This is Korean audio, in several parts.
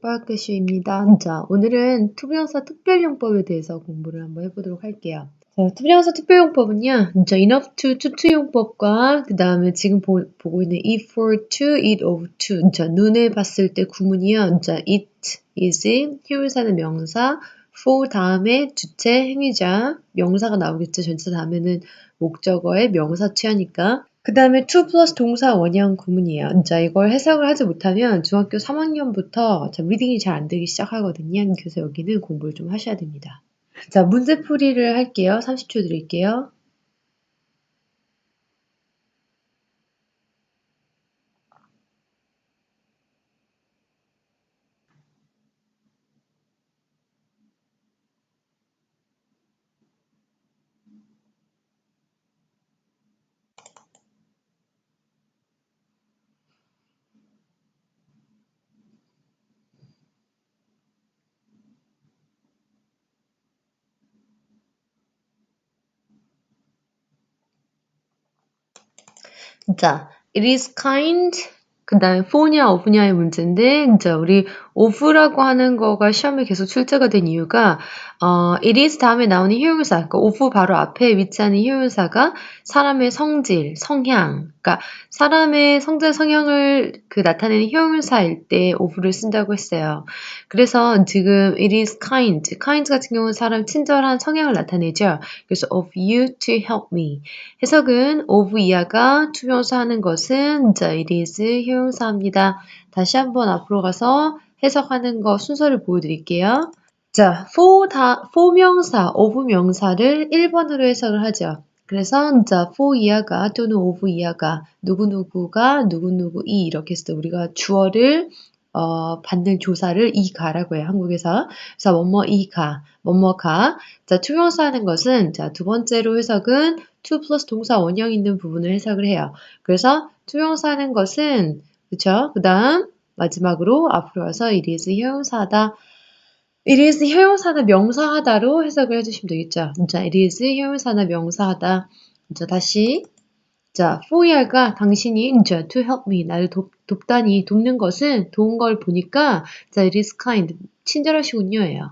과학교실입니다. 자, 오늘은 투부정사 특별용법에 대해서 공부를 한번 해보도록 할게요. 자, 투부정사 특별용법은요, enough to, 투투용법과 그 다음에 지금 보고 있는 it for to, it of to. 자, 눈에 봤을 때 구문이요. 자, it is 효율사는 명사, for 다음에 주체 행위자, 명사가 나오겠죠. 전치사 다음에는 목적어의 명사 취하니까. 그 다음에 to 플러스 동사 원형 구문이에요. 자, 이걸 해석을 하지 못하면 중학교 3학년부터 리딩이 잘 안 되기 시작하거든요. 그래서 여기는 공부를 좀 하셔야 됩니다. 자, 문제풀이를 할게요. 30초 드릴게요. 자, it is kind. 그 다음에 for냐, of냐의 문제인데, 이제 우리 of라고 하는 거가 시험에 계속 출제가 된 이유가, it is 다음에 나오는 형용사, 그러니까 of 바로 앞에 위치하는 형용사가 사람의 성질, 성향, 그러니까 사람의 성질, 성향을 나타내는 형용사일 때 of를 쓴다고 했어요. 그래서 지금 it is kind, kind 같은 경우는 사람 친절한 성향을 나타내죠. 그래서 of you to help me. 해석은 of 이하가 투명사 하는 것은 자, it is 형용사입니다. 다시 한번 앞으로 가서 해석하는 거 순서를 보여드릴게요. 자, for 명사, of 명사를 1번으로 해석을 하죠. 그래서 자, for 이하가 또는 of 이하가 누구누구가 누구누구이 이렇게 해서 우리가 주어를 받는 조사를 이가라고 해요. 한국에서. 그래서 뭐뭐이가, 뭐뭐가. 자, 투명사 하는 것은 자, 두 번째로 해석은 to 플러스 동사 원형 있는 부분을 해석을 해요. 그래서 투명사 하는 것은 그쵸? 그 다음 마지막으로 앞으로 와서 it is 형용사다. it is 형용사나 명사하다로 해석을 해주시면 되겠죠. 자, it is 형용사나 명사하다. 자, 다시 자, for가 당신이 이제 to help me 나를 돕다니 돕는 것은 도운 걸 보니까 자, it is kind 친절하시군요예요.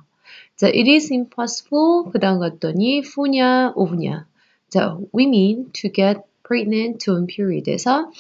자, it is impossible 그 다음 갔더니 for냐 of냐. 자, women to get pregnant during period에서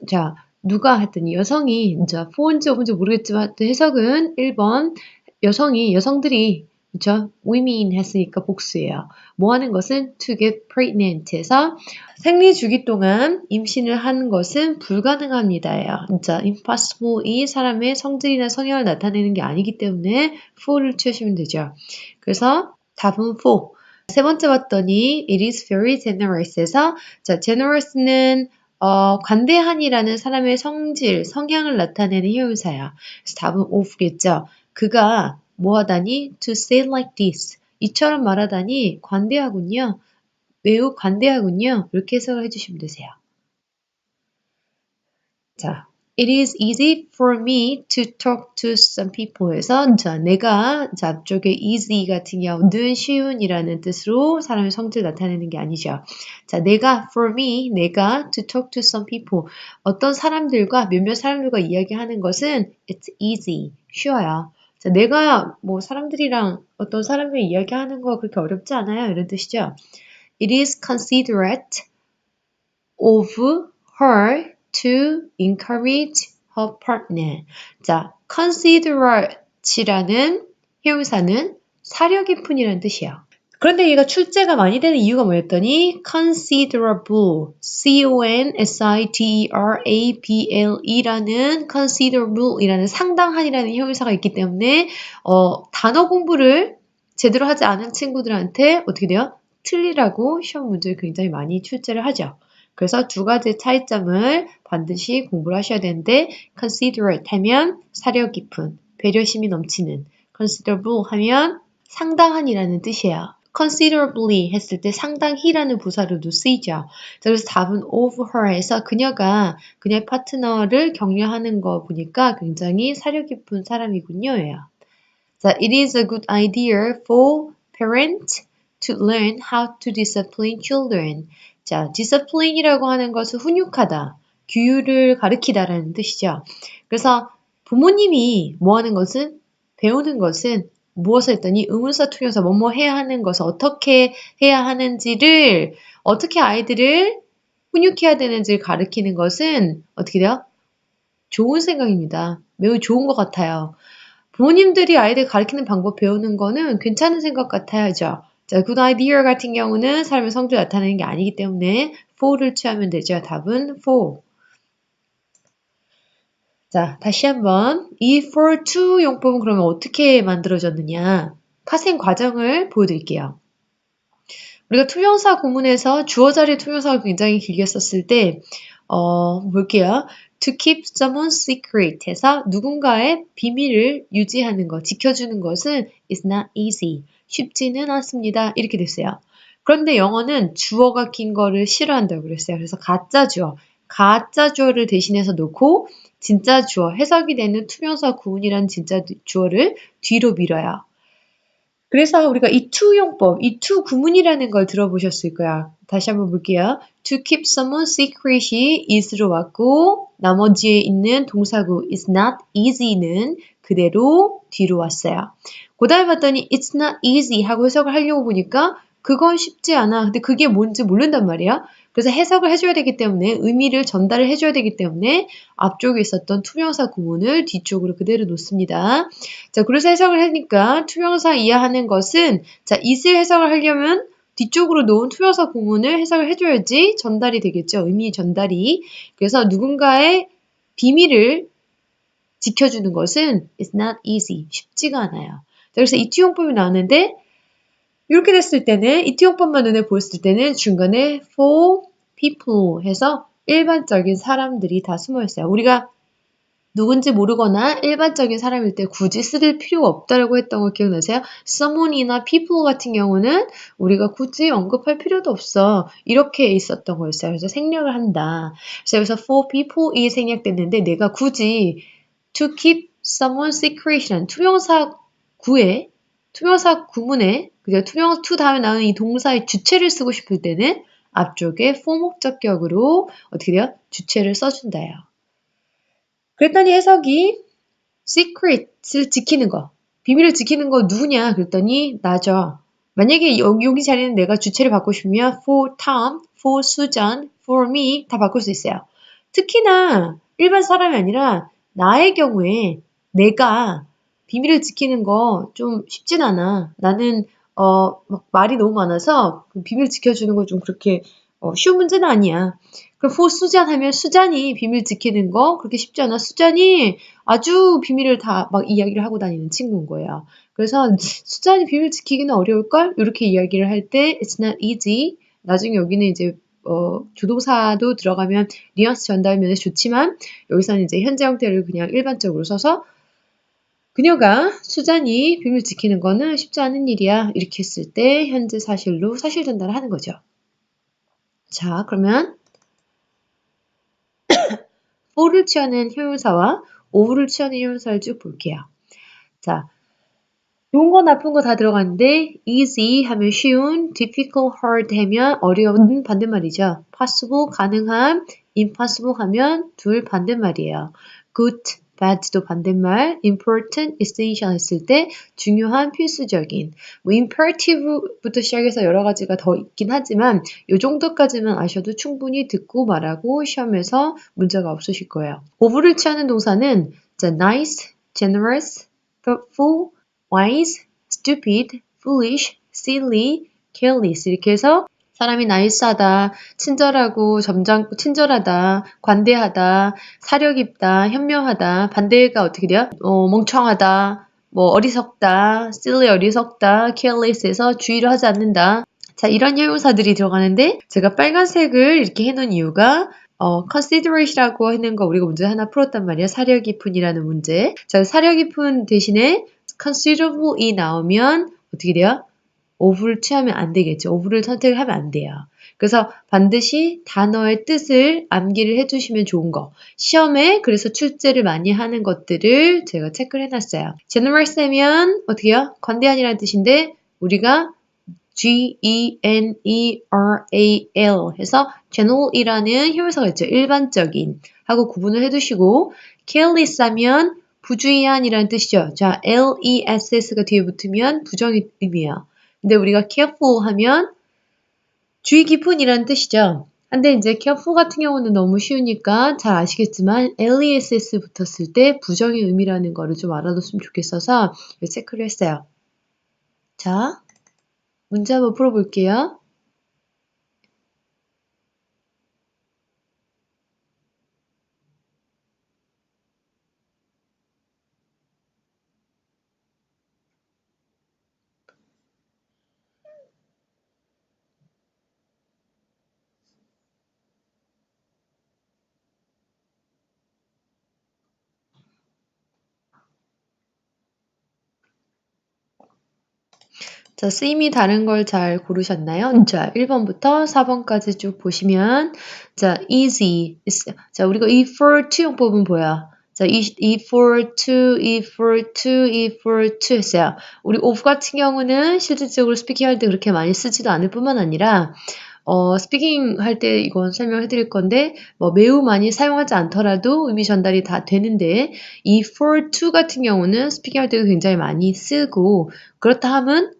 자, 누가 했더니 여성이 이제 for인지 of인지 모르겠지만 해석은 1번 여성들이 그쵸? women 했으니까 복수예요. 뭐 하는 것은 to get pregnant 해서 생리 주기 동안 임신을 하는 것은 불가능합니다예요. 진짜 impossible이 사람의 성질이나 성향을 나타내는 게 아니기 때문에 for를 취하시면 되죠. 그래서 답은 for. 세 번째 봤더니 it is very generous 해서 자, generous는 관대한이라는 사람의 성질, 성향을 나타내는 형용사야. 그래서 답은 of겠죠. 그가 뭐하다니 to say like this. 이처럼 말하다니 관대하군요. 매우 관대하군요. 이렇게 해석을 해주시면 되세요. 자, it is easy for me to talk to some people 해서 자, 내가 자, 앞쪽에 easy 같은 경우는 쉬운이라는 뜻으로 사람의 성질 나타내는 게 아니죠. 자, for me, 내가 to talk to some people 어떤 사람들과 몇몇 사람들과 이야기하는 것은 it's easy, 쉬워요. 자, 내가 뭐 사람들이랑 어떤 사람들이 이야기하는 거 그렇게 어렵지 않아요. 이런 뜻이죠. It is considerate of her to encourage her partner. 자, considerate이라는 형용사는 사려 깊은이라는 뜻이에요. 그런데 얘가 출제가 많이 되는 이유가 뭐였더니 considerable, considerable이라는 considerable이라는 상당한이라는 형용사가 있기 때문에 단어 공부를 제대로 하지 않은 친구들한테 어떻게 돼요? 틀리라고 시험 문제를 굉장히 많이 출제를 하죠. 그래서 두 가지 차이점을 반드시 공부를 하셔야 되는데 considerate 하면 사려 깊은, 배려심이 넘치는, considerable 하면 상당한이라는 뜻이에요. considerably 했을 때 상당히라는 부사로도 쓰이죠. 그래서 답은 of her에서 그녀가 그녀의 파트너를 격려하는 거 보니까 굉장히 사려 깊은 사람이군요. 자, it is a good idea for parents to learn how to discipline children. 자, discipline이라고 하는 것은 훈육하다, 규율을 가르치다라는 뜻이죠. 그래서 부모님이 뭐 하는 것은 배우는 것은 무엇을 했더니 의문사 투명사 뭐뭐 해야 하는 것을 어떻게 해야 하는지를 어떻게 아이들을 훈육해야 되는지를 가르치는 것은 어떻게 돼요? 좋은 생각입니다. 매우 좋은 것 같아요. 부모님들이 아이들 가르치는 방법 배우는 거는 괜찮은 생각 같아야죠. 자, good idea 같은 경우는 삶의 성질 나타내는 게 아니기 때문에 for를 취하면 되죠. 답은 for. 자, 다시 한번 이 for to 용법은 그러면 어떻게 만들어졌느냐? 파생 과정을 보여드릴게요. 우리가 투명사 구문에서 주어 자리에 투명사가 굉장히 길게 썼을 때 볼게요. To keep someone's secret 해서 누군가의 비밀을 유지하는 것, 지켜주는 것은 is not easy. 쉽지는 않습니다. 이렇게 됐어요. 그런데 영어는 주어가 긴 거를 싫어한다고 그랬어요. 그래서 가짜 주어를 대신해서 놓고 진짜 주어, 해석이 되는 투명사 구문이란 진짜 주어를 뒤로 밀어요. 그래서 우리가 이 to 용법, 이 to 구문이라는 걸 들어보셨을 거야. 다시 한번 볼게요. To keep someone secret이 is로 왔고 나머지에 있는 동사구 is not easy는 그대로 뒤로 왔어요. 그 다음에 봤더니 it's not easy 하고 해석을 하려고 보니까 그건 쉽지 않아. 근데 그게 뭔지 모른단 말이야. 그래서 해석을 해줘야 되기 때문에 의미를 전달을 해줘야 되기 때문에 앞쪽에 있었던 투명사 구문을 뒤쪽으로 그대로 놓습니다. 자, 그래서 해석을 하니까 투명사 이해하는 것은 자, it을 해석을 하려면 뒤쪽으로 놓은 투명사 구문을 해석을 해줘야지 전달이 되겠죠. 의미 전달이. 그래서 누군가의 비밀을 지켜주는 것은 it's not easy. 쉽지가 않아요. 자, 그래서 이트 용법이 나왔는데 이렇게 됐을 때는 이트 용법만 눈에 보였을 때는 중간에 for people 해서 일반적인 사람들이 다 숨어 있어요. 우리가 누군지 모르거나 일반적인 사람일 때 굳이 쓸 필요가 없다라고 했던 거 기억나세요? someone이나 people 같은 경우는 우리가 굳이 언급할 필요도 없어. 이렇게 있었던 거였어요. 그래서 생략을 한다. 그래서 for people이 생략됐는데 내가 굳이 to keep someone secret이라는 투명사 구문에 그죠? 투명 to 다음에 나오는 이 동사의 주체를 쓰고 싶을 때는 앞쪽에 for 목적격으로 어떻게 돼요? 주체를 써준다요. 그랬더니 해석이 secret을 지키는 거, 비밀을 지키는 거 누구냐? 그랬더니 나죠. 만약에 여기 자리는 내가 주체를 바꾸고 싶으면 for Tom, for Susan, for me 다 바꿀 수 있어요. 특히나 일반 사람이 아니라 나의 경우에 내가 비밀을 지키는 거 좀 쉽진 않아. 나는 막 말이 너무 많아서 비밀 지켜주는 거 좀 그렇게 쉬운 문제는 아니야. 그럼 for 수잔 하면 수잔이 비밀 지키는 거 그렇게 쉽지 않아. 수잔이 아주 비밀을 다 막 이야기를 하고 다니는 친구인 거예요. 그래서 수잔이 비밀 지키기는 어려울걸? 이렇게 이야기를 할 때 it's not easy. 나중에 여기는 이제 조동사도 들어가면 뉘앙스 전달 면에서 좋지만 여기서는 이제 현재 형태를 그냥 일반적으로 써서 그녀가 수잔이 비밀 지키는 거는 쉽지 않은 일이야. 이렇게 했을 때 현재 사실로 사실 전달을 하는 거죠. 자, 그러면 for를 취하는 형용사와 of를 취하는 형용사를 쭉 볼게요. 자, 좋은 거 나쁜 거 다 들어갔는데 easy 하면 쉬운, difficult, hard 하면 어려운 반대말이죠. possible 가능한, impossible 하면 둘 반대말이에요. good, bad도 반대말, important, essential 했을 때 중요한, 필수적인. 뭐 imperative부터 시작해서 여러 가지가 더 있긴 하지만 이 정도까지만 아셔도 충분히 듣고 말하고 시험에서 문제가 없으실 거예요. of를 취하는 동사는 nice, generous, thoughtful, wise, stupid, foolish, silly, careless 이렇게 해서 사람이 나이스하다, 친절하고 친절하다, 관대하다, 사려 깊다, 현명하다, 반대가 어떻게 돼요? 멍청하다, 뭐 어리석다, silly 어리석다, careless에서 주의를 하지 않는다. 자, 이런 형용사들이 들어가는데 제가 빨간색을 이렇게 해놓은 이유가 considerate이라고 하는 거 우리가 문제 하나 풀었단 말이에요. 사려 깊은이라는 문제. 자, 사려 깊은 대신에 considerable이 나오면 어떻게 돼요? of를 취하면 안 되겠죠. of를 선택을 하면 안 돼요. 그래서 반드시 단어의 뜻을 암기를 해주시면 좋은 거. 시험에 그래서 출제를 많이 하는 것들을 제가 체크를 해놨어요. generous 하면 어떻게 해요? 관대한이라는 뜻인데 우리가 General 해서 general이라는 형용사가 있죠. 일반적인 하고 구분을 해두시고 careless 하면 부주의한이라는 뜻이죠. 자, less가 뒤에 붙으면 부정의 의미예요. 근데 우리가 careful 하면 주의 깊은이라는 뜻이죠. 근데 이제 careful 같은 경우는 너무 쉬우니까 잘 아시겠지만 less 붙었을 때 부정의 의미라는 거를 좀 알아뒀으면 좋겠어서 체크를 했어요. 자, 문제 한번 풀어볼게요. 자, 쓰임이 다른 걸 잘 고르셨나요? 자, 1번부터 4번까지 쭉 보시면 자, easy. 자, 우리가 e for to 용법은 뭐야? 자, e for to, e for to, e for to 했어요. 우리 of 같은 경우는 실질적으로 스피킹 할 때 그렇게 많이 쓰지도 않을 뿐만 아니라 스피킹 할 때 이건 설명해 드릴 건데, 매우 많이 사용하지 않더라도 의미 전달이 다 되는데, 이 for to 같은 경우는 스피킹 할 때도 굉장히 많이 쓰고, 그렇다 하면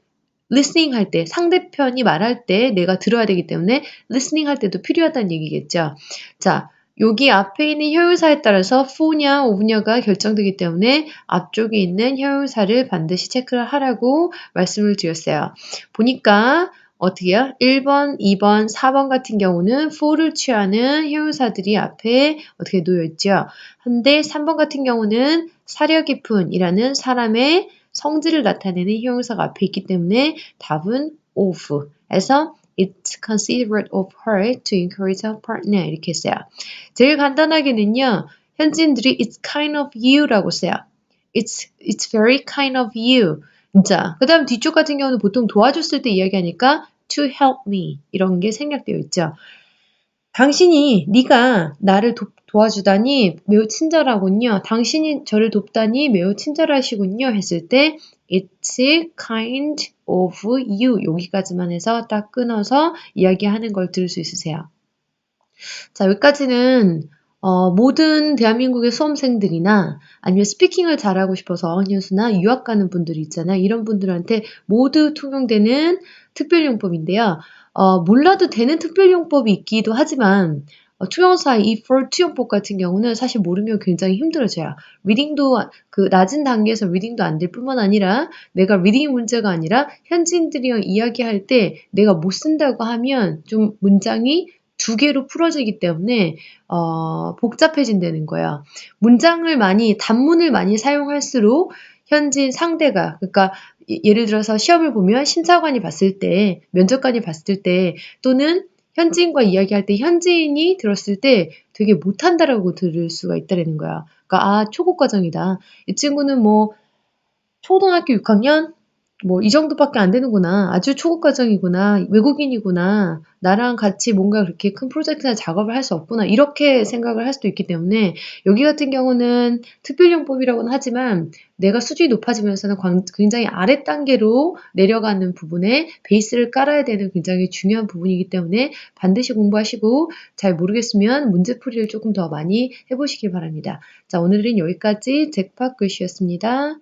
listening 할 때, 상대편이 말할 때 내가 들어야 되기 때문에 listening 할 때도 필요하다는 얘기겠죠. 자, 여기 앞에 있는 효용사에 따라서 for냐, of냐가 결정되기 때문에 앞쪽에 있는 효용사를 반드시 체크를 하라고 말씀을 드렸어요. 보니까 어떻게요? 1번, 2번, 4번 같은 경우는 for를 취하는 효용사들이 앞에 어떻게 놓여 있죠. 근데 3번 같은 경우는 사려 깊은이라는 사람의 성질을 나타내는 형용사가 앞에 있기 때문에 답은 of에서 It's considerate of her to encourage her partner 이렇게 써요. 제일 간단하게는요. 현지인들이 It's kind of you라고 써요. It's very kind of you. 자, 그 다음 뒤쪽 같은 경우는 보통 도와줬을 때 이야기하니까 to help me 이런 게 생략되어 있죠. 당신이 네가 나를 도와주다니 매우 친절하군요. 당신이 저를 돕다니 매우 친절하시군요. 했을 때 It's kind of you 여기까지만 해서 딱 끊어서 이야기하는 걸 들을 수 있으세요. 자, 여기까지는 모든 대한민국의 수험생들이나 아니면 스피킹을 잘하고 싶어서 어학연수나 유학 가는 분들이 있잖아요. 이런 분들한테 모두 통용되는 특별용법인데요. 몰라도 되는 특별용법이 있기도 하지만 투영사 이 for 투영법 같은 경우는 사실 모르면 굉장히 힘들어져요. 리딩도 낮은 단계에서 리딩도 안 될 뿐만 아니라 내가 리딩이 문제가 아니라 현지인들이랑 이야기할 때 내가 못 쓴다고 하면 좀 문장이 두 개로 풀어지기 때문에 복잡해진다는 거예요. 단문을 많이 사용할수록 현지인 상대가 그러니까 예를 들어서 시험을 보면 심사관이 봤을 때, 면접관이 봤을 때 또는 현지인과 이야기할 때 현지인이 들었을 때 되게 못한다라고 들을 수가 있다는 거야. 그러니까 초급 과정이다. 이 친구는 초등학교 6학년 이 정도밖에 안 되는구나. 아주 초급 과정이구나. 외국인이구나. 나랑 같이 뭔가 그렇게 큰 프로젝트나 작업을 할 수 없구나. 이렇게 생각을 할 수도 있기 때문에 여기 같은 경우는 특별용법이라고는 하지만 내가 수준이 높아지면서는 굉장히 아래 단계로 내려가는 부분에 베이스를 깔아야 되는 굉장히 중요한 부분이기 때문에 반드시 공부하시고 잘 모르겠으면 문제풀이를 조금 더 많이 해보시길 바랍니다. 자, 오늘은 여기까지 잭팟 글씨였습니다.